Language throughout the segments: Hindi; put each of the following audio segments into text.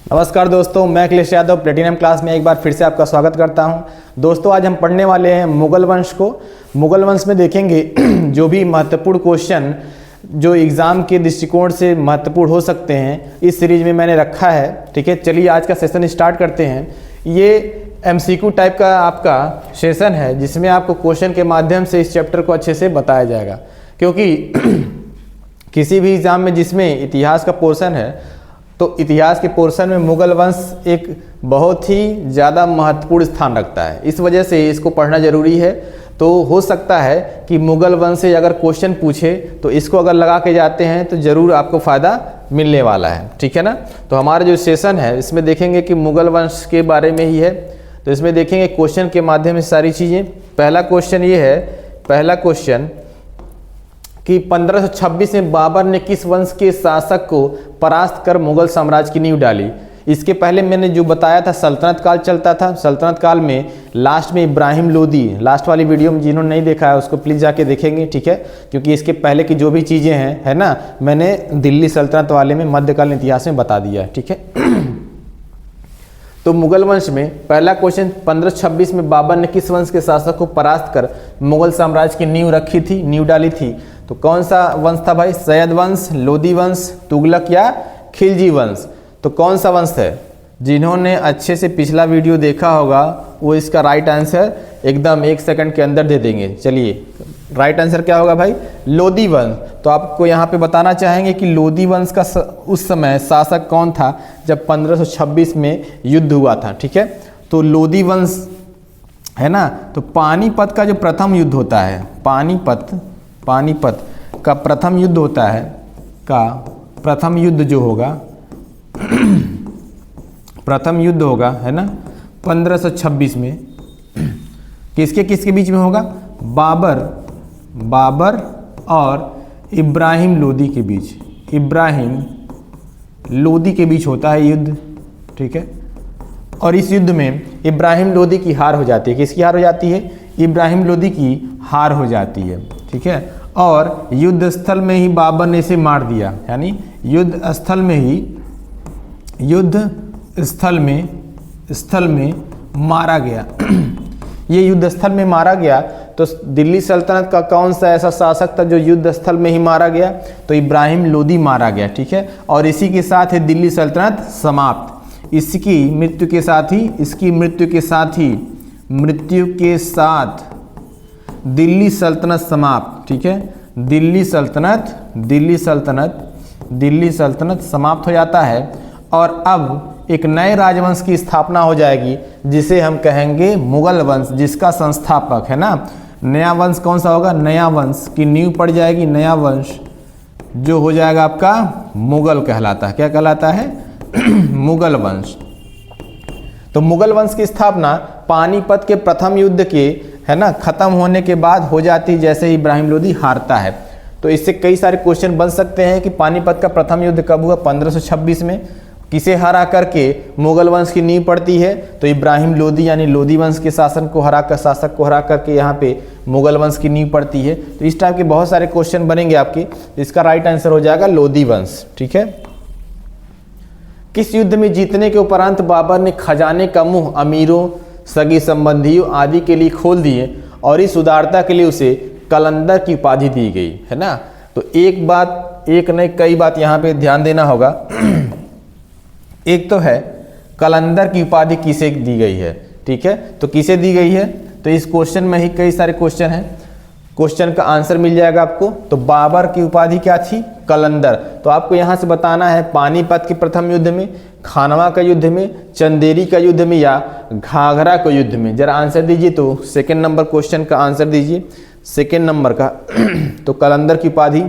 नमस्कार दोस्तों, मैं अखिलेश यादव प्लेटिनम क्लास में एक बार फिर से आपका स्वागत करता हूं। दोस्तों आज हम पढ़ने वाले हैं मुगल वंश को। मुगल वंश में देखेंगे जो भी महत्वपूर्ण क्वेश्चन जो एग्ज़ाम के दृष्टिकोण से महत्वपूर्ण हो सकते हैं, इस सीरीज में मैंने रखा है। ठीक है, चलिए आज का सेशन स्टार्ट करते हैं। ये MCQ टाइप का आपका सेशन है जिसमें आपको क्वेश्चन के माध्यम से इस चैप्टर को अच्छे से बताया जाएगा, क्योंकि किसी भी एग्ज़ाम में जिसमें इतिहास का पोर्शन है तो इतिहास के पोर्शन में मुगल वंश एक बहुत ही ज़्यादा महत्वपूर्ण स्थान रखता है। इस वजह से इसको पढ़ना ज़रूरी है। तो हो सकता है कि मुगल वंश से अगर क्वेश्चन पूछे तो इसको अगर लगा के जाते हैं तो ज़रूर आपको फ़ायदा मिलने वाला है। ठीक है ना। तो हमारा जो सेशन है इसमें देखेंगे कि मुगल वंश के बारे में ही है, तो इसमें देखेंगे क्वेश्चन के माध्यम से सारी चीज़ें। पहला क्वेश्चन ये है, पहला क्वेश्चन कि 1526 में बाबर ने किस वंश के शासक को परास्त कर मुगल साम्राज्य की नींव डाली। इसके पहले मैंने जो बताया था सल्तनत काल चलता था। सल्तनत काल में लास्ट में इब्राहिम लोदी, लास्ट वाली वीडियो में जिन्होंने नहीं देखा है उसको प्लीज़ जाके देखेंगे। ठीक है, क्योंकि इसके पहले की जो भी चीज़ें हैं है ना, मैंने दिल्ली सल्तनत वाले में मध्यकालीन इतिहास में बता दिया है। ठीक है। तो मुगल वंश में पहला क्वेश्चन 1526 में बाबर ने किस वंश के शासक को परास्त कर मुगल साम्राज्य की नींव रखी थी, नींव डाली थी। तो कौन सा वंश था भाई? सैयद वंश, लोदी वंश, तुगलक या खिलजी वंश। तो कौन सा वंश है? जिन्होंने अच्छे से पिछला वीडियो देखा होगा वो इसका राइट आंसर एकदम 1 सेकंड के अंदर दे देंगे। चलिए, राइट आंसर क्या होगा भाई? लोदी वंश। तो आपको यहाँ पे बताना चाहेंगे कि लोदी वंश का उस समय शासक कौन था जब 1526 में युद्ध हुआ था। ठीक है, तो लोदी वंश है ना। तो पानीपत का जो प्रथम युद्ध होता है, पानीपत का प्रथम युद्ध होता है, प्रथम युद्ध जो होगा प्रथम युद्ध होगा है ना 1526 में, किसके किसके बीच में होगा? बाबर और इब्राहिम लोदी के बीच, इब्राहिम लोदी के बीच होता है युद्ध। ठीक है, और इस युद्ध में इब्राहिम लोदी की हार हो जाती है। किसकी हार हो जाती है? इब्राहिम लोदी की हार हो जाती है। ठीक है, और युद्ध स्थल में ही बाबर ने इसे मार दिया, यानी युद्ध स्थल में मारा गया। ये युद्ध स्थल में मारा गया। तो दिल्ली सल्तनत का कौन सा ऐसा शासक था जो युद्ध स्थल में ही मारा गया? तो इब्राहिम लोदी मारा गया। ठीक है, और इसी के साथ है दिल्ली सल्तनत समाप्त। इसकी मृत्यु के साथ दिल्ली सल्तनत समाप्त। ठीक है, दिल्ली सल्तनत समाप्त हो जाता है और अब एक नए राजवंश की स्थापना हो जाएगी जिसे हम कहेंगे मुगल वंश, जिसका संस्थापक है ना। नया वंश कौन सा होगा? नया वंश की नींव पड़ जाएगी। नया वंश जो हो जाएगा आपका मुगल कहलाता है। क्या कहलाता है? मुगल वंश। तो मुगल वंश की स्थापना पानीपत के प्रथम युद्ध के है ना खत्म होने के बाद हो जाती है, जैसे ही इब्राहिम लोदी हारता है। तो इससे कई सारे क्वेश्चन बन सकते हैं कि पानीपत का प्रथम युद्ध कब हुआ? 1526 में। किसे हरा करके मुगल वंश की नींव पड़ती है? तो इब्राहिम लोदी यानी लोदी वंश के शासक को हरा करके यहाँ पे मुगल वंश की नींव पड़ती है। तो इस टाइप के बहुत सारे क्वेश्चन बनेंगे आपके। इसका राइट आंसर हो जाएगा लोदी वंश। ठीक है। किस युद्ध में जीतने के उपरांत बाबर ने खजाने का मुंह अमीरों, सगी संबंधियों आदि के लिए खोल दिए और इस उदारता के लिए उसे कलंदर की उपाधि दी गई है ना। तो एक नहीं कई बात यहाँ पे ध्यान देना होगा। एक तो है कलंदर की उपाधि किसे दी गई है। ठीक है, तो किसे दी गई है? तो इस क्वेश्चन में ही कई सारे क्वेश्चन हैं, क्वेश्चन का आंसर मिल जाएगा आपको। तो बाबर की उपाधि क्या थी? कलंदर। तो आपको यहाँ से बताना है पानीपत के प्रथम युद्ध में, खानवा का युद्ध में, चंदेरी का युद्ध में या घाघरा के युद्ध में। जरा आंसर दीजिए। तो सेकेंड नंबर क्वेश्चन का आंसर दीजिए, सेकेंड नंबर का। तो कलंदर की उपाधि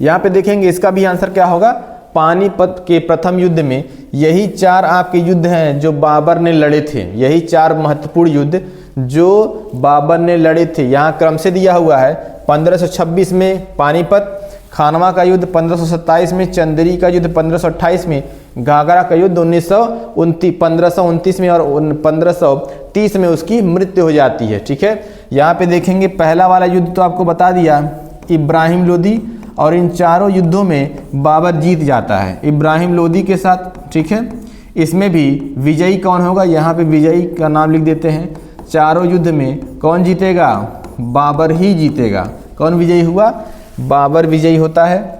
यहाँ पे देखेंगे, इसका भी आंसर क्या होगा? पानीपत के प्रथम युद्ध में। यही 4 आपके युद्ध हैं जो बाबर ने लड़े थे। यही 4 महत्वपूर्ण युद्ध जो बाबर ने लड़े थे। यहाँ क्रम से दिया हुआ है। 1526 में पानीपत, खानवा का युद्ध 1527 में, चंदेरी का युद्ध 1528 में, घाघरा का युद्ध 1529 में और 1530 में उसकी मृत्यु हो जाती है। ठीक है, यहाँ पे देखेंगे पहला वाला युद्ध तो आपको बता दिया इब्राहिम लोदी, और इन चारों युद्धों में बाबर जीत जाता है इब्राहिम लोदी के साथ, ठीक है। इसमें भी विजयी कौन होगा, यहाँ पे विजयी का नाम लिख देते हैं। चारों युद्ध में कौन जीतेगा, बाबर ही जीतेगा। कौन विजयी हुआ, बाबर विजयी होता है।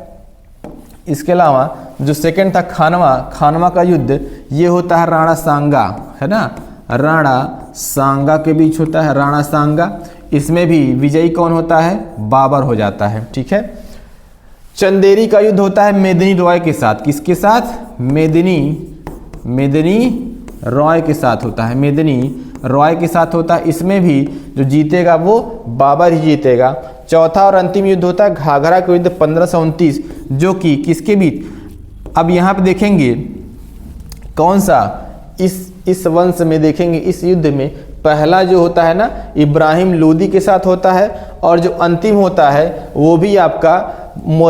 इसके अलावा जो सेकंड था खानवा का युद्ध, ये होता है राणा सांगा, है ना, राणा सांगा के बीच होता है, राणा सांगा। इसमें भी विजयी कौन होता है, बाबर हो जाता है, ठीक है। चंदेरी का युद्ध होता है मेदिनी रॉय के साथ, किसके साथ, मेदिनी रॉय के साथ होता है, मेदिनी रॉय के साथ होता है। इसमें भी जो जीतेगा वो बाबर ही जीतेगा। चौथा और अंतिम युद्ध होता है घाघरा का युद्ध 1529, जो कि किसके बीच, अब यहाँ पे देखेंगे कौन सा, इस वंश में देखेंगे, इस युद्ध में पहला जो होता है ना इब्राहिम लोदी के साथ होता है, और जो अंतिम होता है वो भी आपका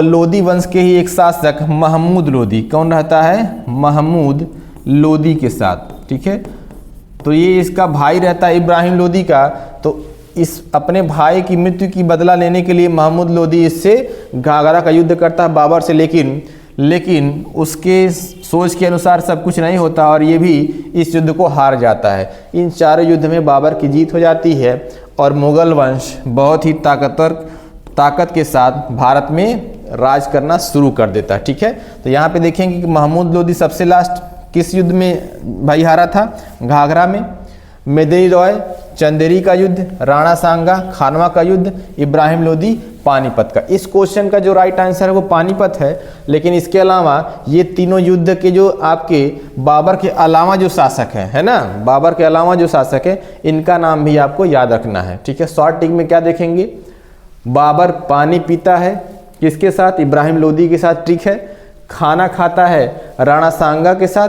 लोदी वंश के ही एक शासक महमूद लोदी, कौन रहता है, महमूद लोदी के साथ, ठीक है। तो ये इसका भाई रहता है इब्राहिम लोदी का। तो इस अपने भाई की मृत्यु की बदला लेने के लिए महमूद लोदी इससे घाघरा का युद्ध करता है बाबर से, लेकिन उसके सोच के अनुसार सब कुछ नहीं होता और ये भी इस युद्ध को हार जाता है। इन चारों युद्ध में बाबर की जीत हो जाती है और मुगल वंश बहुत ही ताकत के साथ भारत में राज करना शुरू कर देता है, ठीक है। तो यहाँ पे देखेंगे कि महमूद लोदी सबसे लास्ट किस युद्ध में भाई हारा था, घाघरा में। मेदिनी रॉय, चंदेरी का युद्ध, राणा सांगा, खानवा का युद्ध, इब्राहिम लोदी, पानीपत का। इस क्वेश्चन का जो राइट आंसर है वो पानीपत है, लेकिन इसके अलावा ये तीनों युद्ध के जो आपके बाबर के अलावा जो शासक है ना, बाबर के अलावा जो शासक है, इनका नाम भी आपको याद रखना है, ठीक है। शॉर्ट ट्रिक में क्या देखेंगे, बाबर पानी पीता है किसके साथ, इब्राहिम लोदी के साथ, ठीक है। खाना खाता है राणा सांगा के साथ।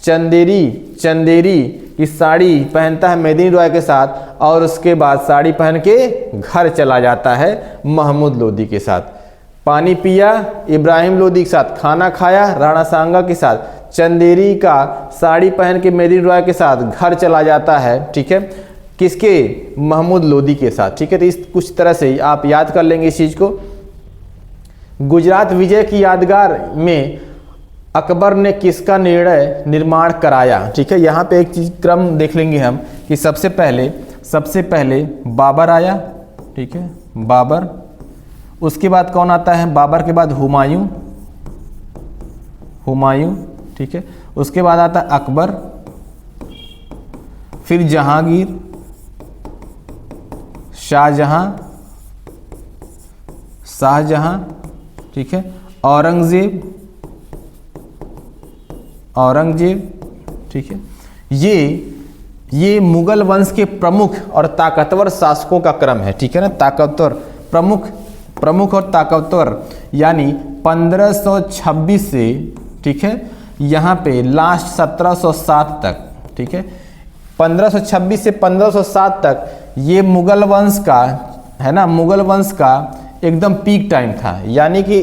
चंदेरी की साड़ी पहनता है मेदिनी रॉय के साथ, और उसके बाद साड़ी पहन के घर चला जाता है महमूद लोदी के साथ। पानी पिया इब्राहिम लोदी के साथ, खाना खाया राणा सांगा के साथ, चंदेरी का साड़ी पहन के मेदिनी रॉय के साथ घर चला जाता है, ठीक है, किसके, महमूद लोदी के साथ, ठीक है। तो इस कुछ तरह से आप याद कर लेंगे इस चीज़ को। गुजरात विजय की यादगार में अकबर ने किसका निर्माण कराया, ठीक है। यहाँ पे एक चीज क्रम देख लेंगे हम कि सबसे पहले बाबर आया, ठीक है, बाबर। उसके बाद कौन आता है, बाबर के बाद हुमायूं, ठीक है। उसके बाद आता है अकबर, फिर जहांगीर, शाहजहां, ठीक है, औरंगजेब, ठीक है। ये मुगल वंश के प्रमुख और ताकतवर शासकों का क्रम है, ठीक है ना, ताकतवर, प्रमुख और ताकतवर, यानी 1526 से, ठीक है, यहाँ पे लास्ट 1707 तक, ठीक है। 1526 से 1507 तक ये मुगल वंश का, है ना, मुगल वंश का एकदम पीक टाइम था, यानी कि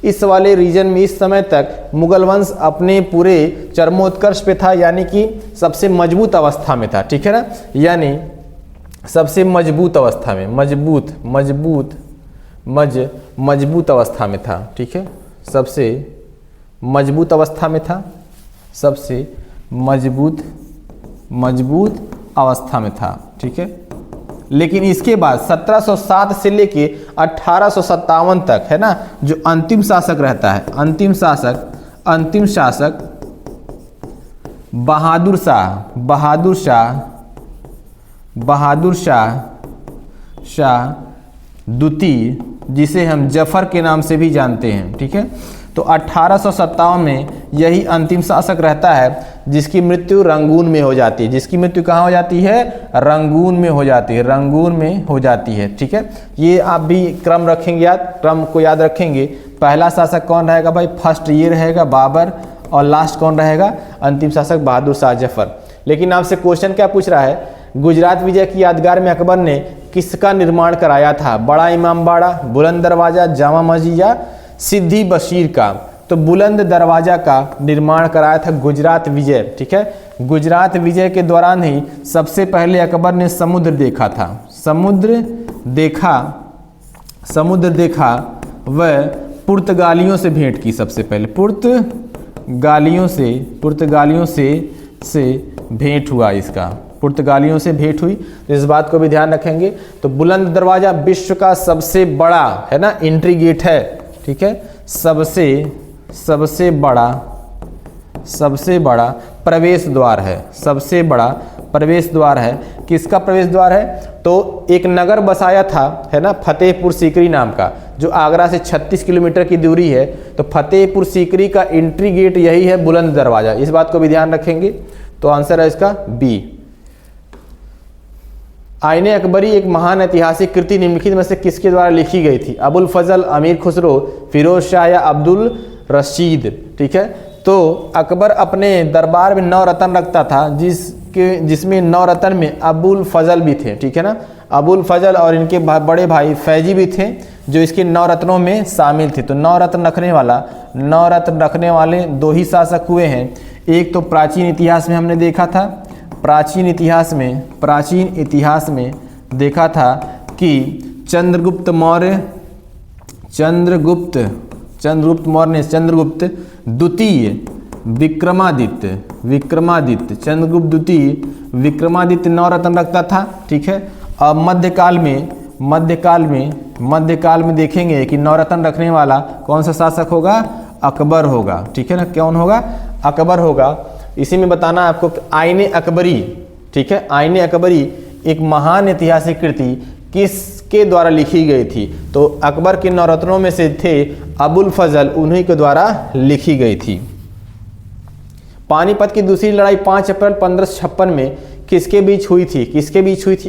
इस वाले रीजन में इस समय तक मुगल वंश अपने पूरे चरमोत्कर्ष पे था, यानी कि सबसे मजबूत अवस्था में था, ठीक है ना, यानी सबसे मजबूत अवस्था में, मजबूत अवस्था में था, ठीक है, सबसे मजबूत अवस्था में था, सबसे मजबूत अवस्था में था, ठीक है। लेकिन इसके बाद 1707 से लेके 1857 तक, है ना, जो अंतिम शासक रहता है, अंतिम शासक बहादुर शाह द्वितीय, जिसे हम जफर के नाम से भी जानते हैं, ठीक है। तो 1857 में यही अंतिम शासक रहता है, जिसकी मृत्यु रंगून में हो जाती है। जिसकी मृत्यु कहाँ हो जाती है, रंगून में हो जाती है, ठीक है। ये आप भी क्रम रखेंगे याद, क्रम को याद रखेंगे। पहला शासक कौन रहेगा भाई, फर्स्ट ये रहेगा बाबर, और लास्ट कौन रहेगा, अंतिम शासक बहादुर शाह जफर। लेकिन आपसे क्वेश्चन क्या पूछ रहा है, गुजरात विजय की यादगार में अकबर ने किसका निर्माण कराया था, बड़ा इमामबाड़ा, बुलंद दरवाजा, जामा मस्जिद या सिद्दी बशीर का। तो बुलंद दरवाजा का निर्माण कराया था गुजरात विजय, ठीक है। गुजरात विजय के दौरान ही सबसे पहले अकबर ने समुद्र देखा था, समुद्र देखा वह पुर्तगालियों से भेंट की सबसे पहले, पुर्तगालियों से भेंट हुआ इसका, पुर्तगालियों से भेंट हुई, तो इस बात को भी ध्यान रखेंगे। तो बुलंद दरवाज़ा विश्व का सबसे बड़ा है ना एंट्री गेट है, ठीक है, सबसे बड़ा प्रवेश द्वार है, सबसे बड़ा प्रवेश द्वार है। किसका प्रवेश द्वार है? तो एक नगर बसाया था है ना फतेहपुर सीकरी नाम का, जो आगरा से 36 किलोमीटर की दूरी है। तो फतेहपुर सीकरी का एंट्री गेट यही है बुलंद दरवाज़ा, इस बात को भी ध्यान रखेंगे। तो आंसर है इसका बी। आईने अकबरी एक महान ऐतिहासिक कृति निम्नलिखित में से किसके द्वारा लिखी गई थी? अबुल फजल, अमीर खुसरो, फिरोज शाह या अब्दुल रशीद, ठीक है। तो अकबर अपने दरबार में 9 रत्न रखता था, जिसमें 9 रत्न में अबुल फजल भी थे, ठीक है ना। अबुल फजल और इनके बड़े भाई फैजी भी थे, जो इसके 9 रत्नों में शामिल थे। तो 9 रत्न रखने वाले 2 ही शासक हुए हैं। एक तो प्राचीन इतिहास में हमने देखा था, प्राचीन इतिहास में देखा था कि चंद्रगुप्त मौर्य द्वितीय विक्रमादित्य चंद्रगुप्त द्वितीय विक्रमादित्य 9 रत्न रखता था, ठीक है। अब मध्यकाल में देखेंगे कि 9 रत्न रखने वाला कौन सा शासक होगा? अकबर होगा, ठीक है ना। कौन होगा? अकबर होगा। इसी में बताना है आपको आईने अकबरी, ठीक है, आईने अकबरी एक महान ऐतिहासिक कृति किसके द्वारा लिखी गई थी? तो अकबर के 9 रत्नों में से थे अबुल फजल, उन्हीं के द्वारा लिखी गई थी। पानीपत की दूसरी लड़ाई 5 अप्रैल 1556 में किसके बीच हुई थी?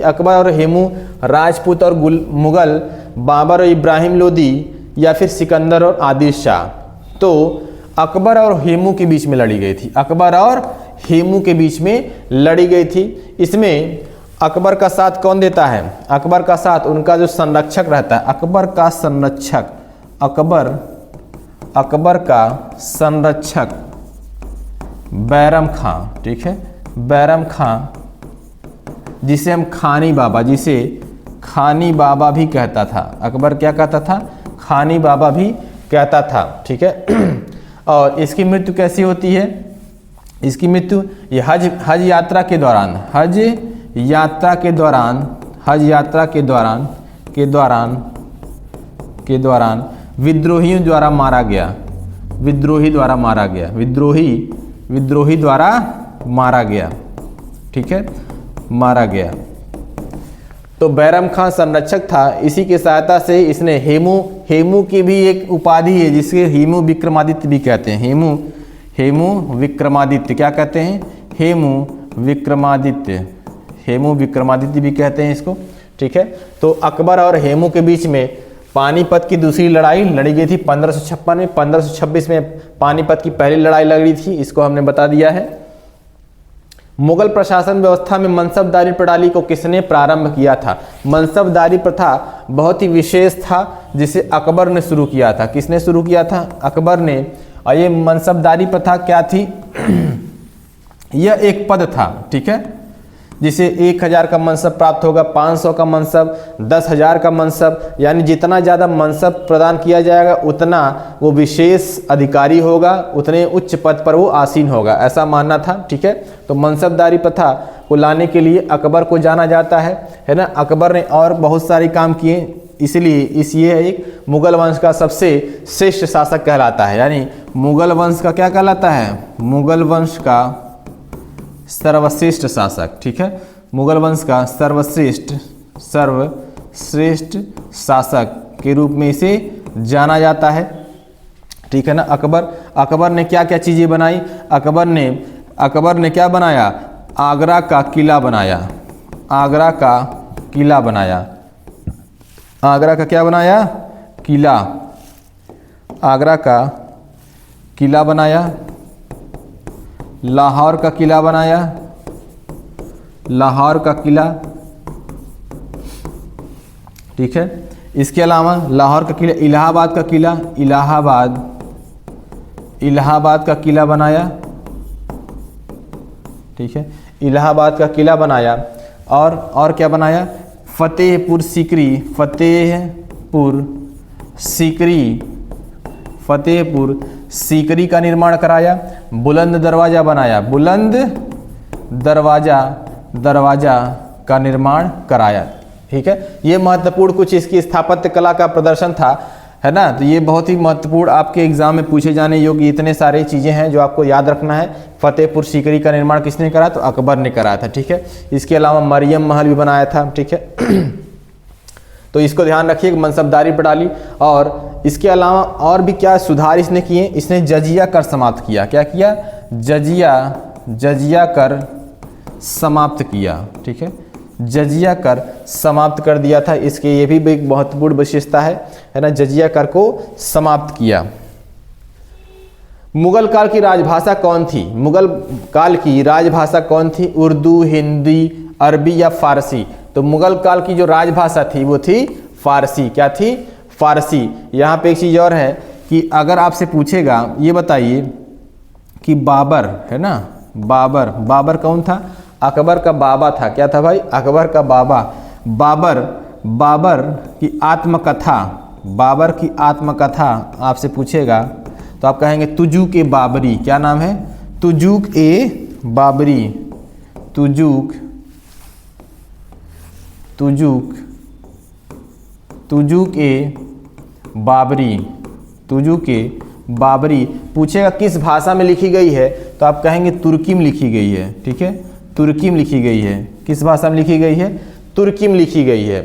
अकबर और हेमू, राजपूत और मुगल, बाबर और इब्राहिम लोदी, या फिर सिकंदर और आदिल शाह। तो अकबर और हेमू के बीच में लड़ी गई थी। इसमें अकबर का साथ कौन देता है? अकबर का साथ उनका जो संरक्षक रहता है, अकबर का संरक्षक बैरम खां, ठीक है, बैरम खां, जिसे हम खानी बाबा भी कहता था। अकबर क्या कहता था? खानी बाबा भी कहता था, ठीक है। और इसकी मृत्यु कैसी होती है? इसकी मृत्यु ये हज यात्रा के दौरान विद्रोहियों द्वारा मारा गया, विद्रोही द्वारा मारा गया, ठीक है, मारा गया। तो बैरम खां संरक्षक था, इसी की सहायता से इसने हेमू की भी एक उपाधि है जिसके हेमू विक्रमादित्य भी कहते हैं। हेमू विक्रमादित्य क्या कहते हैं? हेमू विक्रमादित्य भी कहते हैं इसको, ठीक है। तो अकबर और हेमू के बीच में पानीपत की दूसरी लड़ाई लड़ी गई थी 1556 में। 1526 में पानीपत की पहली लड़ाई लड़ी थी, इसको हमने बता दिया है। मुगल प्रशासन व्यवस्था में मनसबदारी प्रणाली को किसने प्रारंभ किया था? मनसबदारी प्रथा बहुत ही विशेष था, जिसे अकबर ने शुरू किया था। किसने शुरू किया था? अकबर ने। और ये मनसबदारी प्रथा क्या थी? यह एक पद था, ठीक है, जिसे 1000 का मनसब प्राप्त होगा, 500 का मनसब, 10,000 का मनसब, यानी जितना ज़्यादा मनसब प्रदान किया जाएगा उतना वो विशेष अधिकारी होगा, उतने उच्च पद पर वो आसीन होगा, ऐसा मानना था, ठीक है। तो मनसबदारी प्रथा को लाने के लिए अकबर को जाना जाता है ना। अकबर ने और बहुत सारे काम किए, इसलिए ये एक मुगल वंश का सबसे श्रेष्ठ शासक कहलाता है। यानी मुगल वंश का क्या कहलाता है? मुगल वंश का सर्वश्रेष्ठ शासक, ठीक है, मुगल वंश का सर्वश्रेष्ठ शासक के रूप में इसे जाना जाता है, ठीक है ना। अकबर ने क्या क्या चीज़ें बनाई? अकबर ने क्या बनाया? आगरा का किला बनाया। आगरा का क्या बनाया? किला। आगरा का किला बनाया। लाहौर का किला बनाया। लाहौर का किला, ठीक है। इसके अलावा लाहौर का किला, इलाहाबाद का किला, इलाहाबाद का किला बनाया, ठीक है, इलाहाबाद का किला बनाया। और क्या बनाया? फतेहपुर फतेहपुर सीकरी का निर्माण कराया, बुलंद दरवाजा बनाया, बुलंद दरवाजा का निर्माण कराया। ठीक है, ये महत्वपूर्ण कुछ इसकी स्थापत्य कला का प्रदर्शन था, है ना। तो ये बहुत ही महत्वपूर्ण आपके एग्जाम में पूछे जाने योग्य इतने सारे चीज़ें हैं जो आपको याद रखना है। फतेहपुर सीकरी का निर्माण किसने करा? तो अकबर ने कराया था। ठीक है, इसके अलावा मरियम महल भी बनाया था। ठीक है तो इसको ध्यान रखिए, मनसबदारी प्रणाली। और इसके अलावा और भी क्या सुधार इसने किए? इसने जजिया कर समाप्त किया। क्या किया? जजिया कर समाप्त किया। ठीक है, जजिया कर समाप्त कर दिया था। इसके ये भी एक महत्वपूर्ण विशेषता है ना, जजिया कर को समाप्त किया। मुगल काल की राजभाषा कौन थी? मुगल काल की राजभाषा कौन थी? उर्दू, हिंदी, अरबी या फारसी? तो मुगल काल की जो राजभाषा थी वो थी फारसी। क्या थी? फारसी। यहाँ पे एक चीज़ और है कि अगर आपसे पूछेगा, ये बताइए कि बाबर, है ना, बाबर कौन था? अकबर का बाबा था। क्या था भाई? अकबर का बाबा। बाबर की आत्मकथा आपसे पूछेगा तो आप कहेंगे तुजुक ए बाबरी। क्या नाम है? तुजुक ए बाबरी। तुजुक ए बाबरी। पूछेगा किस भाषा में लिखी गई है तो आप कहेंगे तुर्की में लिखी गई है। ठीक है, तुर्की में लिखी गई है। किस भाषा में लिखी गई है? तुर्की में लिखी गई है।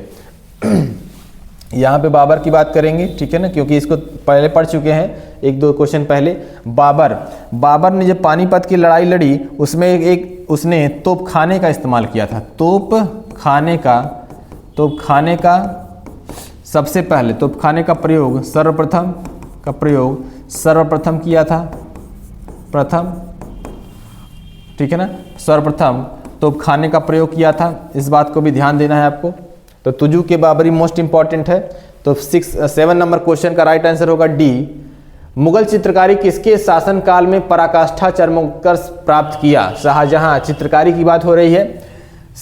यहाँ पे बाबर की बात करेंगे, ठीक है ना, क्योंकि इसको पहले पढ़ चुके हैं, एक दो क्वेश्चन पहले। बाबर ने जब पानीपत की लड़ाई लड़ी उसमें उसने तोपखाने का इस्तेमाल किया था। तोपखाने का सबसे पहले तोपखाने का प्रयोग सर्वप्रथम किया था। ठीक है ना, सर्वप्रथम तोपखाने का प्रयोग किया था। इस बात को भी ध्यान देना है आपको। तो तुजुक के बाबरी मोस्ट इंपॉर्टेंट है। तो 7 नंबर क्वेश्चन का राइट आंसर होगा डी। मुगल चित्रकारी किसके शासनकाल में पराकाष्ठा चरमोत्कर्ष प्राप्त किया? शाहजहां। चित्रकारी की बात हो रही है।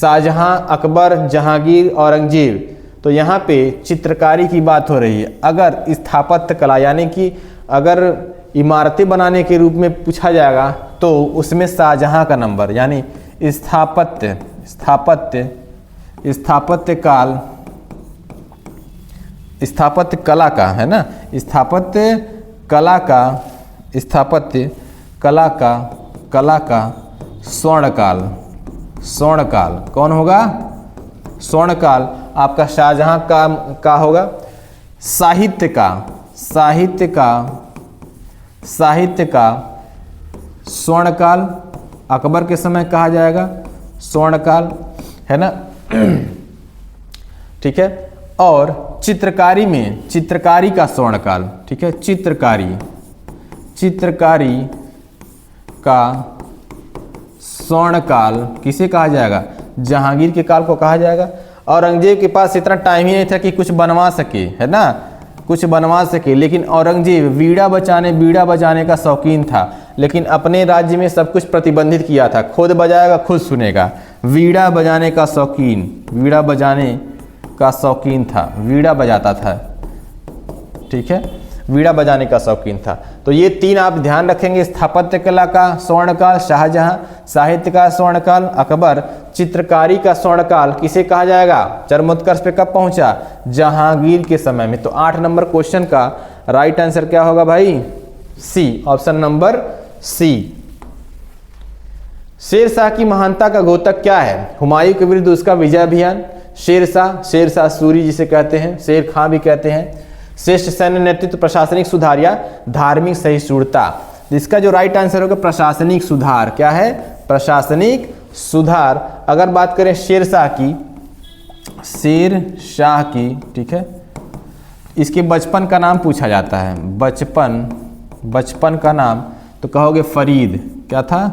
शाहजहां, अकबर, जहांगीर, औरंगजेब। तो यहाँ पे चित्रकारी की बात हो रही है। अगर स्थापत्य कला यानी कि अगर इमारतें बनाने के रूप में पूछा जाएगा तो उसमें शाहजहां का नंबर, यानी स्थापत्य कला का, है ना, स्थापत्य कला का स्वर्णकाल कौन होगा? स्वर्णकाल आपका शाहजहां का होगा। साहित्य का स्वर्णकाल अकबर के समय कहा जाएगा, स्वर्णकाल, है ना। ठीक है, और चित्रकारी का स्वर्णकाल। ठीक है, चित्रकारी का स्वर्णकाल किसे कहा जाएगा? जहांगीर के काल को कहा जाएगा। औरंगजेब के पास इतना टाइम ही नहीं था कि कुछ बनवा सके, है ना, कुछ बनवा सके। लेकिन औरंगजेब बीड़ा बजाने का शौकीन था, लेकिन अपने राज्य में सब कुछ प्रतिबंधित किया था। खुद बजाएगा, खुद सुनेगा। बीड़ा बजाने का शौकीन था, बीड़ा बजाता था। ठीक है, बीड़ा बजाने का शौकीन था। तो ये 3 आप ध्यान रखेंगे। स्थापत्य कला का स्वर्णकाल शाहजहां, साहित्य का स्वर्णकाल अकबर, चित्रकारी का स्वर्णकाल किसे कहा जाएगा? चरमोत्कर्ष पे कब पहुंचा? जहांगीर के समय में। तो 8 नंबर क्वेश्चन का राइट आंसर क्या होगा भाई? सी, ऑप्शन नंबर सी। शेरशाह की महानता का घोतक क्या है? हुमायूं के विरुद्ध उसका विजय अभियान, शेरशाह सूरी जिसे कहते हैं, शेर खां भी कहते हैं, श्रेष्ठ सैन्य नेतृत्व, प्रशासनिक सुधार या धार्मिक सहिष्णुता। इसका जो राइट आंसर होगा प्रशासनिक सुधार। क्या है? प्रशासनिक सुधार। अगर बात करें शेरशाह की, ठीक है, इसके बचपन का नाम पूछा जाता है। बचपन का नाम तो कहोगे फरीद। क्या था?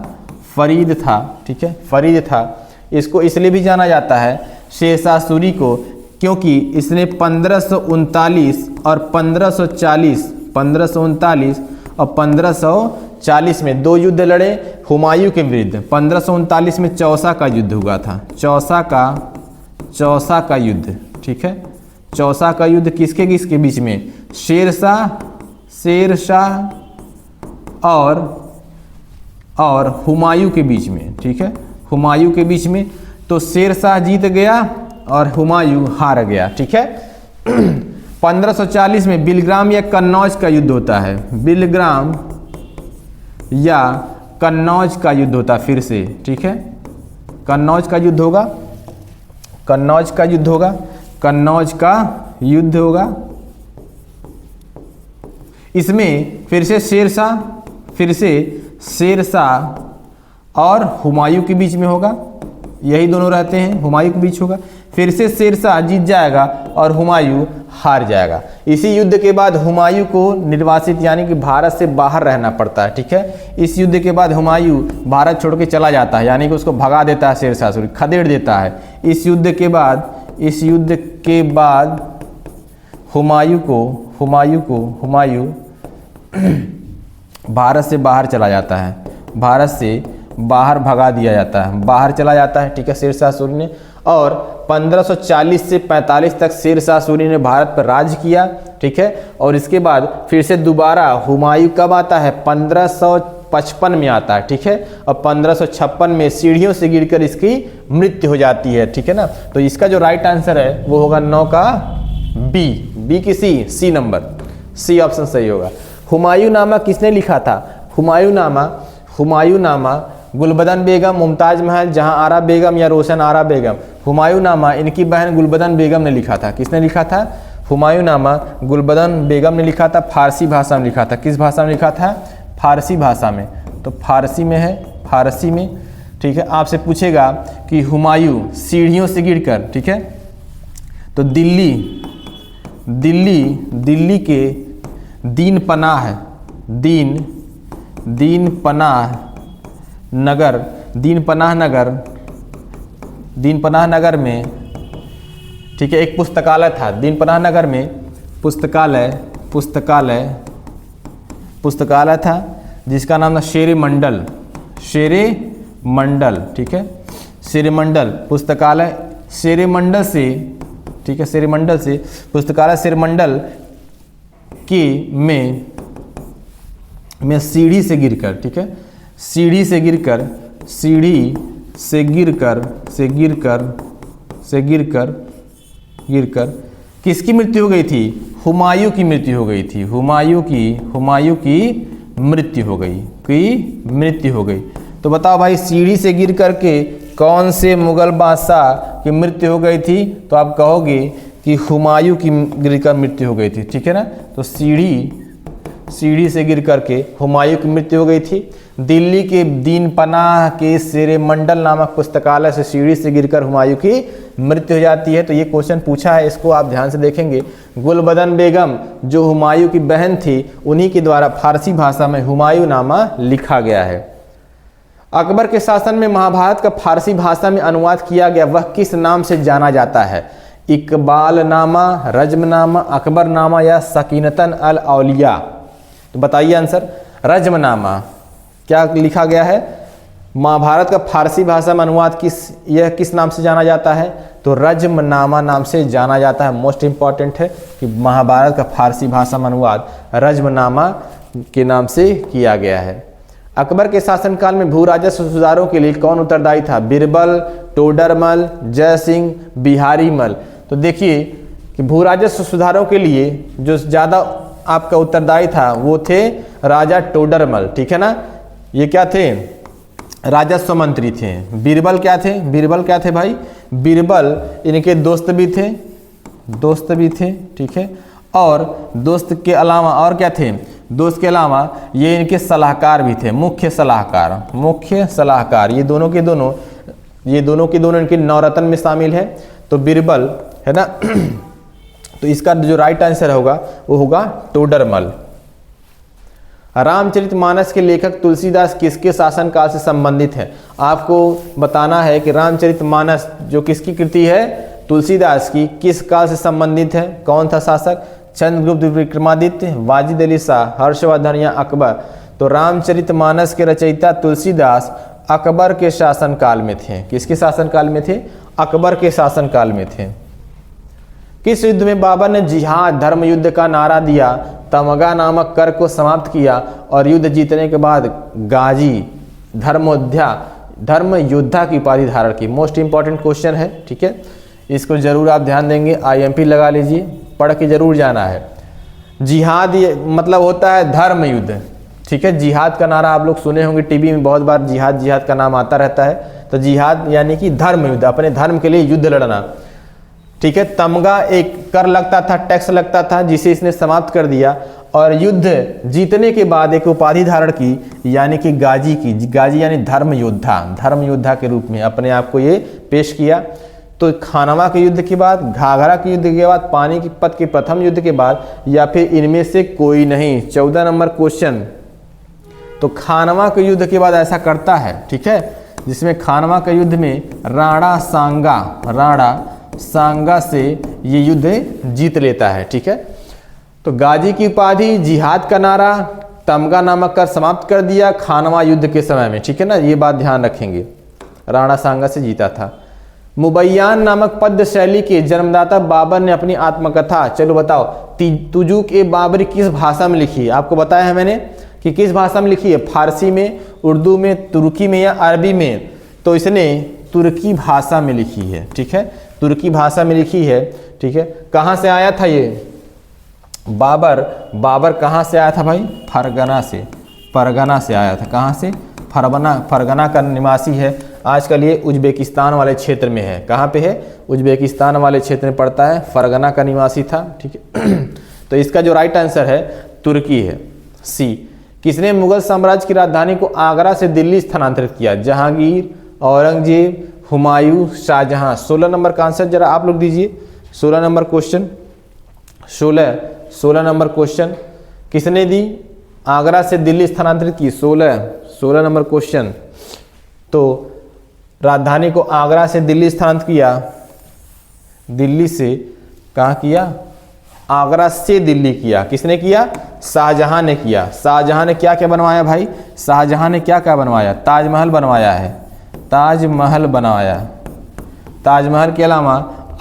फरीद था। ठीक है, फरीद था। इसको इसलिए भी जाना जाता है शेरशाह सूरी को क्योंकि इसने 1539 और 1540 में 2 युद्ध लड़े हुमायूं के विरुद्ध। 1539 में चौसा का युद्ध हुआ था। चौसा का युद्ध। ठीक है, चौसा का युद्ध किसके बीच में? शेरशाह शेर शाह और हुमायूं के बीच में, ठीक है, हुमायूं के बीच में। तो शेर शाह जीत गया और हुमायूं हार गया, ठीक है। 1540 में बिलग्राम या कन्नौज का युद्ध होता है, बिलग्राम या कन्नौज का युद्ध होता है फिर से, ठीक है, कन्नौज का युद्ध होगा, कन्नौज का युद्ध होगा, कन्नौज का युद्ध होगा। इसमें फिर से शेर शाह और हुमायूं के बीच में होगा, यही दोनों रहते हैं, हुमायूं के बीच होगा। फिर से शेर शाह जीत जाएगा और हुमायूं हार जाएगा। इसी युद्ध के बाद हुमायूं को निर्वासित यानी कि भारत से बाहर रहना पड़ता है, ठीक है। इस युद्ध के बाद हुमायूं भारत छोड़ के चला जाता है, यानी कि उसको भगा देता है शेर शाह सूरी, खदेड़ देता है। इस युद्ध के बाद हुमायूं भारत से बाहर चला जाता है, भारत से बाहर भगा दिया जाता है, बाहर चला जाता है, ठीक है, शेर शाह सूरी ने। और 1540 से 45 तक शेर शाह सूरी ने भारत पर राज किया, ठीक है। और इसके बाद फिर से दोबारा हुमायूं कब आता है, 1555 में आता है, ठीक है। और 1556 में सीढ़ियों से गिरकर इसकी मृत्यु हो जाती है, ठीक है ना। तो इसका जो राइट आंसर है वो होगा 9 का बी की सी नंबर, सी ऑप्शन सही होगा। हुमायूंनामा किसने लिखा था? हुमायूंनामा गुलबदन बेगम, मुमताज महल, जहां आरा बेगम या रोशन आरा बेगम। हुमायूंनामा इनकी बहन गुलबदन बेगम ने लिखा था। किसने लिखा था? हुमायूंनामा गुलबदन बेगम ने लिखा था, फारसी भाषा में लिखा था। किस भाषा में लिखा था? फारसी भाषा में। तो फारसी में है, फारसी में, ठीक है। आपसे पूछेगा कि हुमायूं सीढ़ियों से गिरकर, ठीक है, तो दिल्ली के दीन पनाह नगर में, ठीक है, एक पुस्तकालय था। दीन पनाह नगर में पुस्तकालय था जिसका नाम था शेरे मंडल, ठीक है, शेरे मंडल पुस्तकालय, शेरे मंडल से, ठीक है, शेरे मंडल से पुस्तकालय शेरे मंडल की में सीढ़ी से गिरकर, ठीक है, सीढ़ी से गिरकर किसकी मृत्यु हो गई थी? हुमायूं की मृत्यु हो गई थी। हुमायूं की मृत्यु हो गई। तो बताओ भाई, सीढ़ी से गिर करके कौन से मुगल बादशाह की मृत्यु हो गई थी? तो आप कहोगे कि हुमायूं की गिरकर मृत्यु हो गई थी, ठीक है ना। तो सीढ़ी से गिर करके हुमायूं की मृत्यु हो गई थी। दिल्ली के दीन पनाह के शेरे मंडल नामक पुस्तकालय से सीढ़ी से गिरकर हुमायूं की मृत्यु हो जाती है। तो ये क्वेश्चन पूछा है, इसको आप ध्यान से देखेंगे। गुलबदन बेगम जो हुमायूं की बहन थी, उन्हीं के द्वारा फारसी भाषा में हुमायूंनामा लिखा गया है। अकबर के शासन में महाभारत का फारसी भाषा में अनुवाद किया गया, वह किस नाम से जाना जाता है? इकबालनामा, रज्मनामा, अकबरनामा या सकीनतन अल औलिया? तो बताइए आंसर। रज्मनामा क्या लिखा गया है? महाभारत का फारसी भाषा में अनुवाद किस नाम से जाना जाता है? तो रज्मनामा नाम से जाना जाता है। मोस्ट इंपॉर्टेंट है कि महाभारत का फारसी भाषा में अनुवाद रज्मनामा के नाम से किया गया है। अकबर के शासनकाल में भू राजस्व सुधारों के लिए कौन उत्तरदायी था? बीरबल, टोडरमल, जय सिंह, बिहारी मल। तो देखिए कि भू राजस्व सुधारों के लिए जो ज़्यादा आपका उत्तरदायी था वो थे राजा टोडरमल, ठीक है ना। ये क्या थे? राजस्व मंत्री थे। बीरबल क्या थे भाई? बीरबल इनके दोस्त भी थे, ठीक है। और दोस्त के अलावा और क्या थे? दोस्त के अलावा ये इनके सलाहकार भी थे, मुख्य सलाहकार। ये दोनों के दोनों इनके नवरत्न में शामिल है। तो बीरबल है ना। तो इसका जो राइट आंसर होगा वो होगा टोडरमल। रामचरितमानस के लेखक तुलसीदास किसके शासनकाल से संबंधित है? आपको बताना है कि रामचरितमानस जो किसकी कृति है? तुलसीदास की। किस काल से संबंधित है? कौन था शासक? चंद्रगुप्त विक्रमादित्य, वाजिद अली शाह, हर्षवर्धन या अकबर? तो रामचरितमानस के रचयिता तुलसीदास अकबर के शासनकाल में थे। किसके शासनकाल में थे? अकबर के शासनकाल में थे। किस युद्ध में बाबर ने जिहाद धर्म युद्ध का नारा दिया? तमगा नामक कर को समाप्त किया और युद्ध जीतने के बाद गाजी धर्म योद्धा की उपाधि धारण की। मोस्ट इंपॉर्टेंट क्वेश्चन है, ठीक है, इसको जरूर आप ध्यान देंगे, IMP लगा लीजिए, पढ़ के जरूर जाना है। जिहाद ये मतलब होता है धर्म युद्ध, ठीक है। जिहाद का नारा आप लोग सुने होंगे, टीवी में बहुत बार जिहाद का नाम आता रहता है। तो जिहाद यानी कि धर्म युद्ध, अपने धर्म के लिए युद्ध लड़ना, ठीक है। तमगा एक कर लगता था, टैक्स लगता था, जिसे इसने समाप्त कर दिया और युद्ध जीतने के बाद एक उपाधि धारण की, यानी कि गाजी की। गाजी यानी धर्म योद्धा के रूप में अपने आप को ये पेश किया। तो खानवा के युद्ध के बाद, घाघरा के युद्ध के बाद, पानीपत के प्रथम युद्ध के बाद, या फिर इनमें से कोई नहीं। 14 नंबर क्वेश्चन। तो खानवा के युद्ध के बाद ऐसा करता है, ठीक है, जिसमें खानवा के युद्ध में राणा सांगा से ये युद्ध जीत लेता है, ठीक है। तो गाजी की उपाधि, जिहाद का नारा, तमगा नामक कर समाप्त कर दिया खानवा युद्ध के समय में, ठीक है ना, ये बात ध्यान रखेंगे। राणा सांगा से जीता था। मुबैयान नामक पद्य शैली के जन्मदाता बाबर ने अपनी आत्मकथा, चलो बताओ, तुजुक ए बाबरी किस भाषा में लिखी है? आपको बताया है मैंने कि किस भाषा में लिखी है, फारसी में, उर्दू में, तुर्की में या अरबी में। तो इसने तुर्की भाषा में लिखी है, ठीक है, तुर्की भाषा में लिखी है, ठीक है। कहाँ से आया था ये बाबर कहाँ से आया था भाई? फरगना से आया था। कहाँ से? फरगना का निवासी है। आजकल ये उज्बेकिस्तान वाले क्षेत्र में है। कहाँ पे है? उज्बेकिस्तान वाले क्षेत्र में पड़ता है। फरगना का निवासी था, ठीक है। तो इसका जो राइट आंसर है तुर्की है, सी। किसने मुगल साम्राज्य की राजधानी को आगरा से दिल्ली स्थानांतरित किया? जहांगीर, औरंगजेब, हुमायूं, शाहजहां। 16 नंबर का आंसर जरा आप लोग दीजिए। 16 नंबर क्वेश्चन, 16 नंबर क्वेश्चन किसने दी? आगरा से दिल्ली स्थानांतरित की। 16 नंबर क्वेश्चन। तो राजधानी को आगरा से दिल्ली स्थानांतरित किया। दिल्ली से कहाँ किया? आगरा से दिल्ली किया। किसने किया? शाहजहां ने किया। शाहजहां ने क्या क्या बनवाया भाई? शाहजहां ने क्या क्या बनवाया? ताजमहल बनवाया है, ताजमहल बनवाया। ताजमहल के अलावा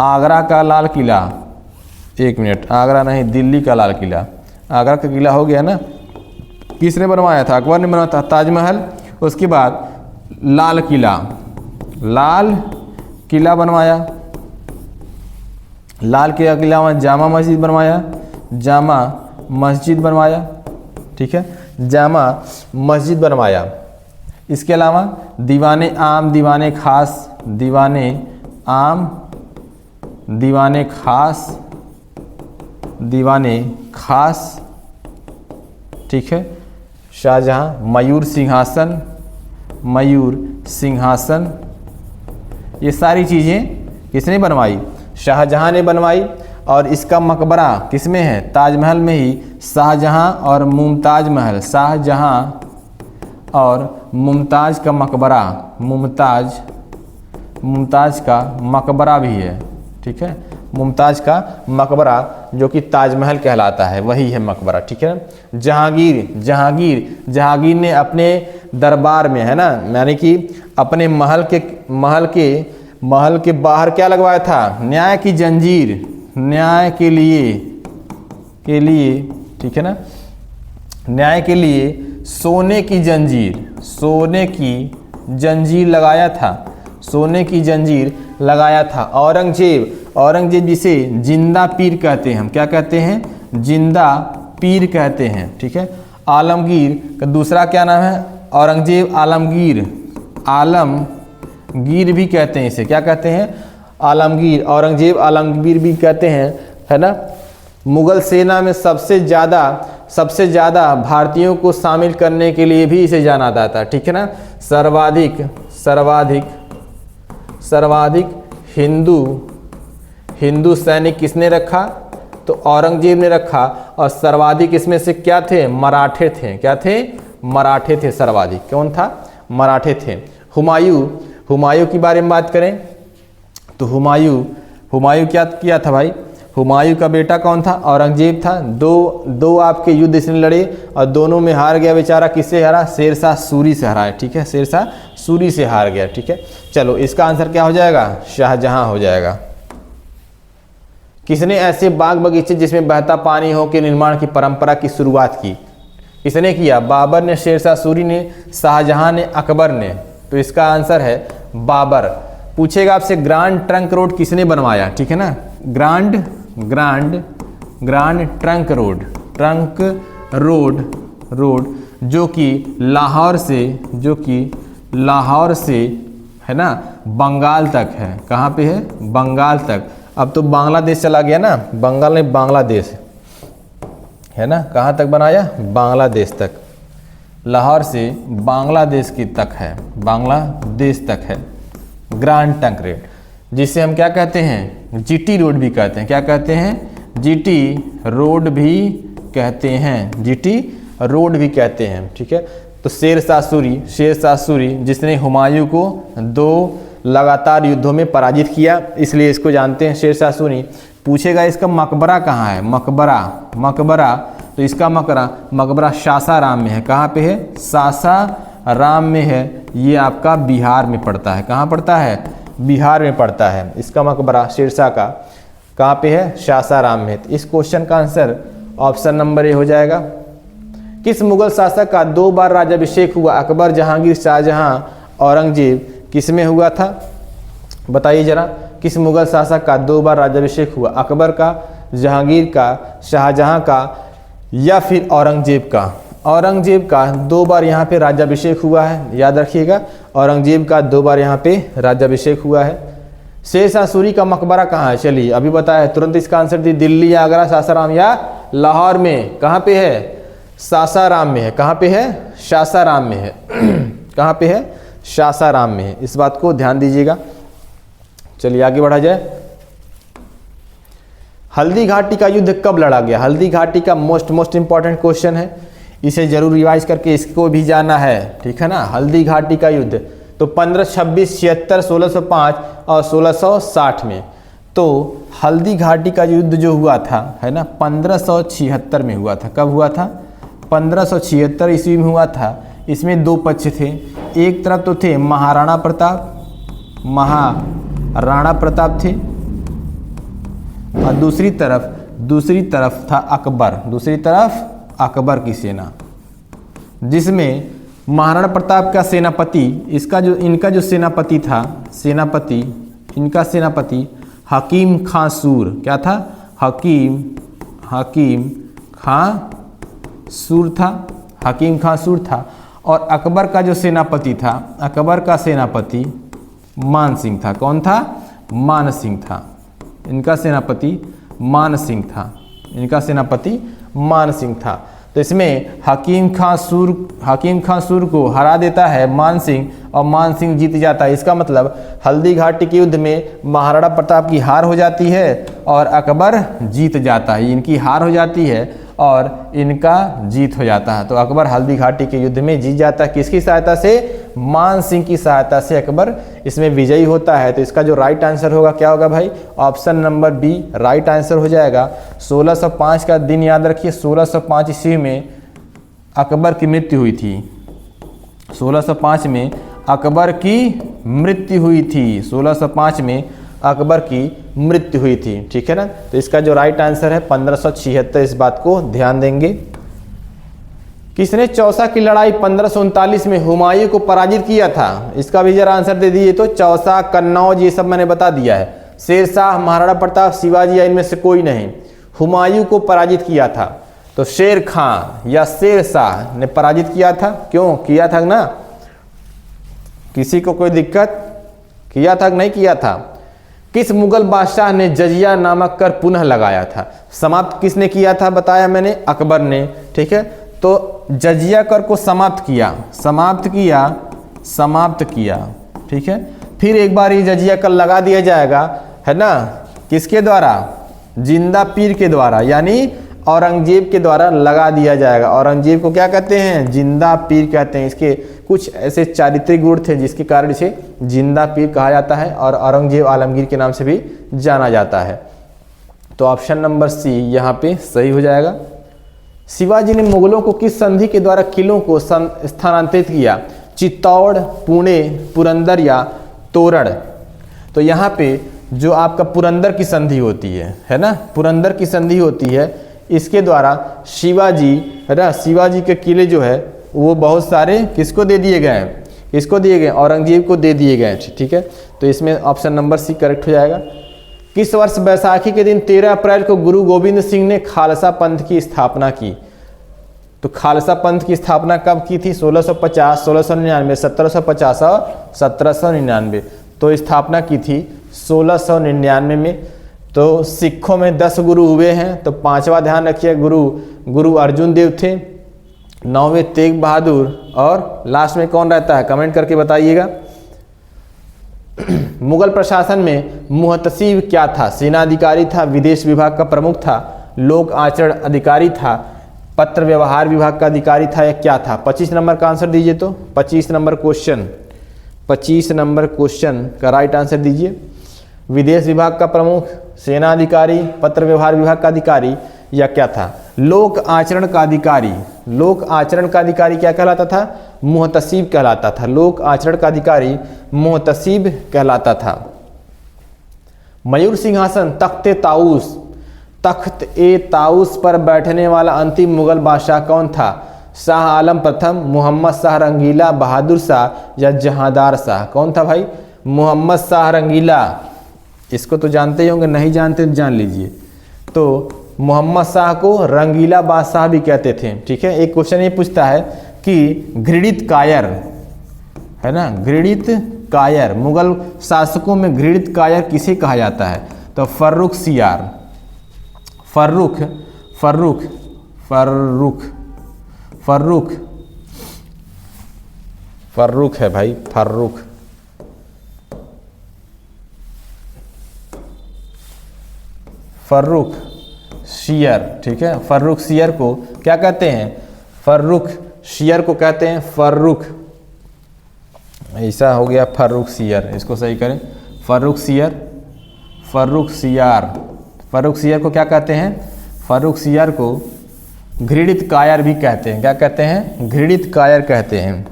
आगरा का लाल किला, एक मिनट, आगरा नहीं, दिल्ली का लाल किला। आगरा का किला हो गया ना, किसने बनवाया था? अकबर ने बनवाया था ताजमहल। उसके बाद लाल किला बनवाया। लाल किला के अलावा जामा मस्जिद बनवाया, ठीक है, जामा मस्जिद बनवाया। इसके अलावा दीवाने आम, दीवाने खास, ठीक है। शाहजहां मयूर सिंहासन, ये सारी चीज़ें किसने बनवाई? शाहजहां ने बनवाई। और इसका मकबरा किसमें है? ताजमहल में ही। शाहजहां और मुमताज महल, शाहजहां और मुमताज का मकबरा, मुमताज का मकबरा भी है, ठीक है। मुमताज का मकबरा जो कि ताजमहल कहलाता है, वही है मकबरा, ठीक है। जहांगीर ने अपने दरबार में, है ना, यानी कि अपने महल के बाहर क्या लगवाया था? न्याय की जंजीर, न्याय के लिए, ठीक है ना, न्याय के लिए सोने की जंजीर लगाया था, सोने की जंजीर लगाया था। औरंगजेब जिसे जिंदा पीर कहते हैं, हम क्या कहते हैं? जिंदा पीर कहते हैं, ठीक है। आलमगीर का दूसरा क्या नाम है? औरंगजेब आलमगीर भी कहते हैं इसे, क्या कहते हैं? आलमगीर। औरंगजेब आलमगीर भी कहते हैं, है ना। मुगल सेना में सबसे ज़्यादा भारतीयों को शामिल करने के लिए भी इसे जाना जाता है, ठीक है ना। सर्वाधिक हिंदू सैनिक किसने रखा? तो औरंगजेब ने रखा। और सर्वाधिक इसमें से क्या थे? मराठे थे। क्या थे? मराठे थे सर्वाधिक। कौन था? मराठे थे। हुमायूं की बारे में बात करें तो हुमायूं क्या किया था भाई? हुमायूं का बेटा कौन था? औरंगजेब था। दो आपके युद्ध इसने लड़े और दोनों में हार गया बेचारा। किससे हारा? शेरशाह सूरी से हारा है, ठीक है, शेरशाह सूरी से हार गया, ठीक है। चलो इसका आंसर क्या हो जाएगा? शाहजहां हो जाएगा। किसने ऐसे बाग बगीचे जिसमें बहता पानी हो के निर्माण की परंपरा की शुरुआत की? किसने किया? बाबर ने, शेरशाह सूरी ने, शाहजहां ने, अकबर ने। तो इसका आंसर है बाबर। पूछेगा आपसे ग्रांड ट्रंक रोड किसने बनवाया, ठीक है ना, ग्रांड ट्रंक रोड जो कि लाहौर से है ना बंगाल तक है। कहाँ पे है? बंगाल तक। अब तो बांग्लादेश चला गया ना, बंगाल में बांग्लादेश है ना, कहाँ तक बनाया? बांग्लादेश तक। लाहौर से बांग्लादेश की तक है, बांग्लादेश तक है ग्रांड ट्रंक रोड, जिसे हम क्या कहते हैं? जीटी रोड भी कहते हैं। क्या कहते हैं? जीटी रोड भी कहते हैं, जीटी रोड भी कहते हैं, ठीक है। तो शेरशाह सूरी जिसने हुमायूं को 2 लगातार युद्धों में पराजित किया, इसलिए इसको जानते हैं शेरशाह सूरी। पूछेगा इसका मकबरा कहाँ है? मकबरा तो इसका मकबरा सासाराम में है। कहाँ पे है? सासाराम में है। ये आपका बिहार में पड़ता है। कहाँ पड़ता है? बिहार में पड़ता है। इसका मकबरा शेरशाह का कहाँ पे है? सासाराम में। इस क्वेश्चन का आंसर ऑप्शन नंबर ए हो जाएगा। किस मुगल शासक का 2 बार राज्याभिषेक हुआ? अकबर, जहांगीर, शाहजहां, औरंगजेब, किसमें हुआ था? बताइए जरा, किस मुगल शासक का 2 बार राज्याभिषेक हुआ? अकबर का, जहांगीर का, शाहजहां का या फिर औरंगजेब का? औरंगजेब का 2 बार यहाँ पे राज्याभिषेक हुआ है, याद रखिएगा। औरंगजेब का 2 बार यहाँ पे राज्याभिषेक हुआ है। शेरशाह सूरी का मकबरा कहाँ है? चलिए अभी बताया तुरंत इसका आंसर दी, दिल्ली, आगरा, सासाराम या लाहौर में। कहाँ पे है? सासाराम में है। कहाँ पे है? सासाराम में है। कहाँ पे है? सासाराम में है। इस बात को ध्यान दीजिएगा। चलिए आगे बढ़ा जाए। हल्दी घाटी का युद्ध कब लड़ा गया? हल्दी घाटी का मोस्ट इंपॉर्टेंट क्वेश्चन है, इसे जरूर रिवाइज करके इसको भी जाना है, ठीक है ना। हल्दी घाटी का युद्ध तो 15, 26, 76, 1605 और 1660 में। तो हल्दी घाटी का युद्ध जो हुआ था है ना 1576 में हुआ था। कब हुआ था? 1576 ईस्वी में हुआ था। इसमें 2 पक्ष थे। एक तरफ तो थे महाराणा प्रताप थे और दूसरी तरफ था अकबर। दूसरी तरफ अकबर की सेना, जिसमें महाराणा प्रताप का सेनापति, इनका जो सेनापति था, इनका सेनापति हकीम खां सूर। क्या था? हकीम खां सूर था। और अकबर का जो सेनापति था, अकबर का सेनापति मान सिंह था। कौन था? मान सिंह था। इनका सेनापति मान सिंह था। तो इसमें हकीम खां सूर को हरा देता है मान सिंह और मान सिंह जीत जाता है। इसका मतलब हल्दी घाटी के युद्ध में महाराणा प्रताप की हार हो जाती है और अकबर जीत जाता है। इनकी हार हो जाती है और इनका जीत हो जाता है। तो अकबर हल्दी घाटी के युद्ध में जीत जाता है। किसकी सहायता से? मान सिंह की सहायता से अकबर इसमें विजयी होता है। तो इसका जो राइट आंसर होगा क्या होगा भाई? Option number B right answer हो जाएगा। 1605 का दिन याद रखिए। 1605 ईस्वी में अकबर की मृत्यु हुई थी। 1605 में अकबर की मृत्यु हुई थी। 1605 में अकबर की मृत्यु हुई थी, ठीक है ना। तो इसका जो राइट आंसर है 1576। इस बात को ध्यान देंगे। किसने चौसा की लड़ाई 1539 में हुमायूं को पराजित किया था? इसका भी जरा आंसर दे दीजिए। तो चौसा, कन्नौज, ये सब मैंने बता दिया है। शेरशाह, महाराणा प्रताप, शिवाजी या इनमें से कोई नहीं। हुमायूं को पराजित किया था तो शेर खां या शेरशाह ने पराजित किया था। क्यों किया था ना? किसी को कोई दिक्कत? किया था कि नहीं किया था? किस मुगल बादशाह ने जजिया नामक कर पुनः लगाया था? समाप्त किसने किया था? बताया मैंने, अकबर ने, ठीक है। तो जजिया कर को समाप्त किया, ठीक है। फिर एक बार ये जजिया कर लगा दिया जाएगा, है ना। किसके द्वारा? जिंदा पीर के द्वारा, यानी औरंगजेब के द्वारा लगा दिया जाएगा। औरंगजेब को क्या कहते हैं? जिंदा पीर कहते हैं। इसके कुछ ऐसे चारित्रिक गुण थे जिसके कारण इसे जिंदा पीर कहा जाता है और औरंगजेब आलमगीर के नाम से भी जाना जाता है। तो ऑप्शन नंबर सी यहाँ पे सही हो जाएगा। शिवाजी ने मुगलों को किस संधि के द्वारा किलों को स्थानांतरित किया? चित्तौड़, पुणे, पुरंदर या तोरण? तो यहाँ पे जो आपका पुरंदर की संधि होती है ना, पुरंदर की संधि होती है, इसके द्वारा शिवाजी है ना, शिवाजी के किले जो है वो बहुत सारे किसको दे दिए गए हैं, किसको दिए गए, औरंगजेब को दे दिए गए। ठीक है, तो इसमें ऑप्शन नंबर सी करेक्ट हो जाएगा। किस वर्ष बैसाखी के दिन 13 अप्रैल को गुरु गोविंद सिंह ने खालसा पंथ की स्थापना की? तो खालसा पंथ की स्थापना कब की थी? 1650, 1699, 1750 और 1799। तो स्थापना की थी 1699 में। तो सिखों में 10 गुरु हुए हैं, तो 5वां ध्यान रखिए, गुरु अर्जुन देव थे, 9वें तेग बहादुर, और लास्ट में कौन रहता है, कमेंट करके बताइएगा। मुगल प्रशासन में मुहतसिब क्या था? सेनाधिकारी था, विदेश विभाग का प्रमुख था, लोक आचरण अधिकारी था, पत्र व्यवहार विभाग का अधिकारी था, या क्या था? 25 नंबर का आंसर दीजिए। तो 25 नंबर क्वेश्चन का राइट आंसर दीजिए। विदेश विभाग का प्रमुख, सेना अधिकारी, पत्र व्यवहार विभाग का अधिकारी, या क्या था? लोक आचरण का अधिकारी। लोक आचरण का अधिकारी क्या कहलाता था? मुहतसिब कहलाता था। लोक आचरण का अधिकारी मुहतसिब कहलाता था। मयूर सिंहासन तख्त ए ताऊस पर बैठने वाला अंतिम मुगल बादशाह कौन था? शाह आलम प्रथम, मोहम्मद शाह रंगीला, बहादुर शाह, या जहांदार शाह? कौन था भाई? मोहम्मद शाह रंगीला। इसको तो जानते ही होंगे, नहीं जानते तो जान लीजिए। तो मोहम्मद शाह को रंगीला बादशाह भी कहते थे। ठीक है, एक क्वेश्चन ये पूछता है कि घृणित कायर है ना, घृणित कायर, मुगल शासकों में घृणित कायर किसे कहा जाता है? तो फर्रुख सियार, फर्रुख है भाई, फर्रुख शियर। ठीक है, फर्रुख शियर को क्या कहते हैं? फर्रुख शियर को कहते हैं फर्रुख। ऐसा हो गया फर्रुख शियर, इसको सही करें, फर्रुख शियर को क्या कहते हैं? फर्रुख शियर को घृणित कायर भी कहते हैं। क्या कहते हैं? घृणित कायर कहते हैं।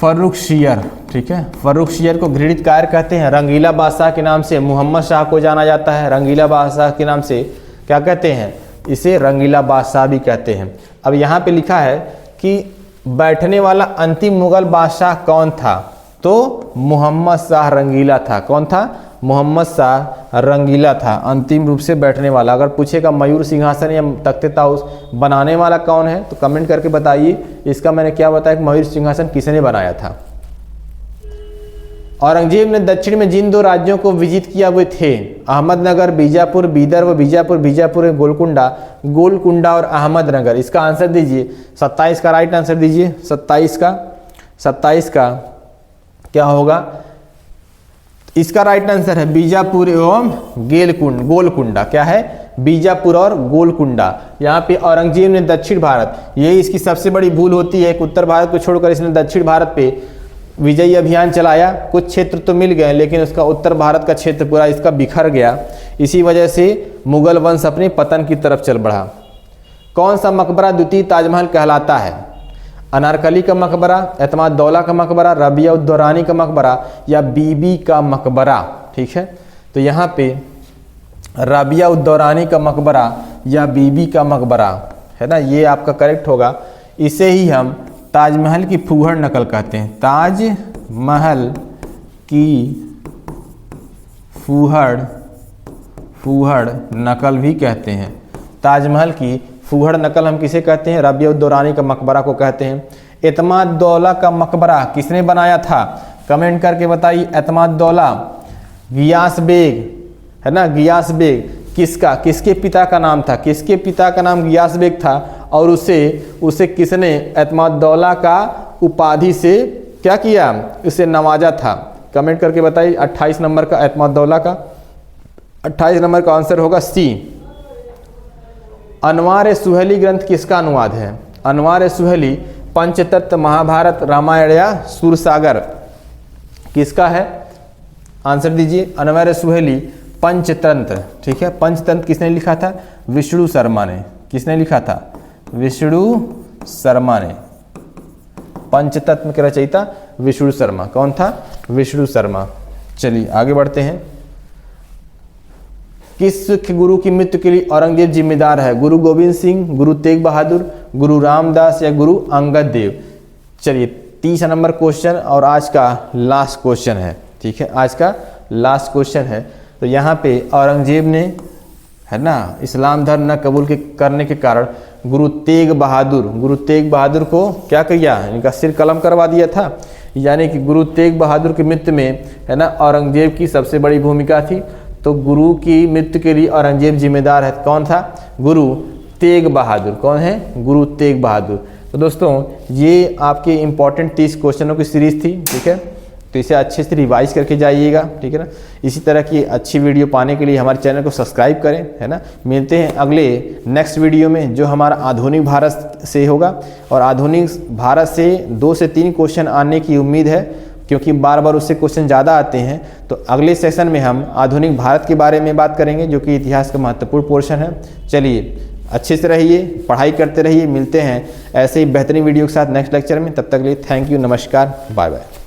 फर्रुख शियर, ठीक है, फर्रुख शियर को घृणित कायर कहते हैं। रंगीला बादशाह के नाम से मोहम्मद शाह को जाना जाता है। रंगीला बादशाह के नाम से क्या कहते हैं? इसे रंगीला बादशाह भी कहते हैं। अब यहाँ पे लिखा है कि बैठने वाला अंतिम मुगल बादशाह कौन था? तो मोहम्मद शाह रंगीला था। कौन था? मोहम्मद शाह रंगीला था अंतिम रूप से बैठने वाला। अगर पूछेगा मयूर सिंहासन या तख्ते ताऊस बनाने वाला कौन है, तो कमेंट करके बताइए। इसका मैंने क्या बताया कि मयूर सिंहासन किसने बनाया था। औरंगजेब ने दक्षिण में जिन 2 राज्यों को विजित किया वे थे अहमदनगर, बीजापुर, बीदर व बीजापुर, गोलकुंडा और अहमदनगर। इसका आंसर दीजिए। 27 का राइट आंसर दीजिए। 27 का क्या होगा? इसका राइट आंसर है बीजापुर एवं गोलकुंडा। क्या है? बीजापुर और गोलकुंडा। यहाँ पे औरंगजेब ने दक्षिण भारत, यही इसकी सबसे बड़ी भूल होती है, उत्तर भारत को छोड़कर इसने दक्षिण भारत पे विजयी अभियान चलाया। कुछ क्षेत्र तो मिल गए, लेकिन उसका उत्तर भारत का क्षेत्र पूरा इसका बिखर गया। इसी वजह से मुगल वंश अपने पतन की तरफ चल बढ़ा। कौन सा मकबरा द्वितीय ताजमहल कहलाता है? अनारकली का मकबरा, एतमाद-उद-दौला का मकबरा, रबिया-उद-दौरानी का मकबरा, या बीबी का मकबरा? ठीक है, तो यहाँ पे रबिया-उद-दौरानी का मकबरा या बीबी का मकबरा है ना, ये आपका करेक्ट होगा। इसे ही हम ताजमहल की फूहड़ नकल कहते हैं। ताजमहल की फूहड़ नकल भी कहते हैं। ताजमहल की फूहड़ नकल हम किसे कहते हैं? रबिया-उद-दौरानी का मकबरा को कहते हैं। एतमाद-उद-दौला का मकबरा किसने बनाया था? कमेंट करके बताइए। एतमाद-उद-दौला गियास बेग है ना, गियास बेग किसके पिता का नाम था? किसके पिता का नाम गियास बेग था, और उसे किसने एतमाद-उद-दौला का उपाधि से क्या किया? उसे नवाजा था। कमेंट करके बताइए। 28 नंबर का एतमाद-उद-दौला का 28 नंबर का आंसर होगा सी। अनवार-ए-सुहेली ग्रंथ किसका अनुवाद है? अनवार-ए-सुहेली पंचतत्व, महाभारत, रामायण या सूरसागर? किसका है? आंसर दीजिए। अनवार-ए-सुहेली पंचतंत्र। ठीक है, पंचतंत्र किसने लिखा था? विष्णु शर्मा ने। किसने लिखा था? विष्णु शर्मा ने। पंचतत्व के रचयिता विष्णु शर्मा। कौन था? विष्णु शर्मा। चलिए आगे बढ़ते हैं। किस सिख गुरु की मृत्यु के लिए औरंगजेब जिम्मेदार है? गुरु गोविंद सिंह, गुरु तेग बहादुर, गुरु रामदास या गुरु अंगद देव? चलिए 30 नंबर क्वेश्चन और आज का लास्ट क्वेश्चन है। ठीक है, आज का लास्ट क्वेश्चन है। तो यहाँ पे औरंगजेब ने, है ना, इस्लाम धर्म न कबूल करने के कारण गुरु तेग बहादुर को क्या किया? इनका सिर कलम करवा दिया था। यानी कि गुरु तेग बहादुर की मृत्यु में, है ना, औरंगजेब की सबसे बड़ी भूमिका थी। तो गुरु की मृत्यु के लिए औरंगजेब जिम्मेदार है। कौन था? गुरु तेग बहादुर। कौन है? गुरु तेग बहादुर। तो दोस्तों ये आपके इंपॉर्टेंट 30 क्वेश्चनों की सीरीज थी। ठीक है, तो इसे अच्छे से रिवाइज करके जाइएगा। ठीक है ना, इसी तरह की अच्छी वीडियो पाने के लिए हमारे चैनल को सब्सक्राइब करें, है ना। मिलते हैं अगले नेक्स्ट वीडियो में, जो हमारा आधुनिक भारत से होगा। और आधुनिक भारत से 2 से 3 क्वेश्चन आने की उम्मीद है, क्योंकि बार बार उससे क्वेश्चन ज़्यादा आते हैं। तो अगले सेशन में हम आधुनिक भारत के बारे में बात करेंगे, जो कि इतिहास का महत्वपूर्ण पोर्शन है। चलिए अच्छे से रहिए, पढ़ाई करते रहिए। मिलते हैं ऐसे ही बेहतरीन वीडियो के साथ नेक्स्ट लेक्चर में। तब तक के लिए थैंक यू, नमस्कार, बाय बाय।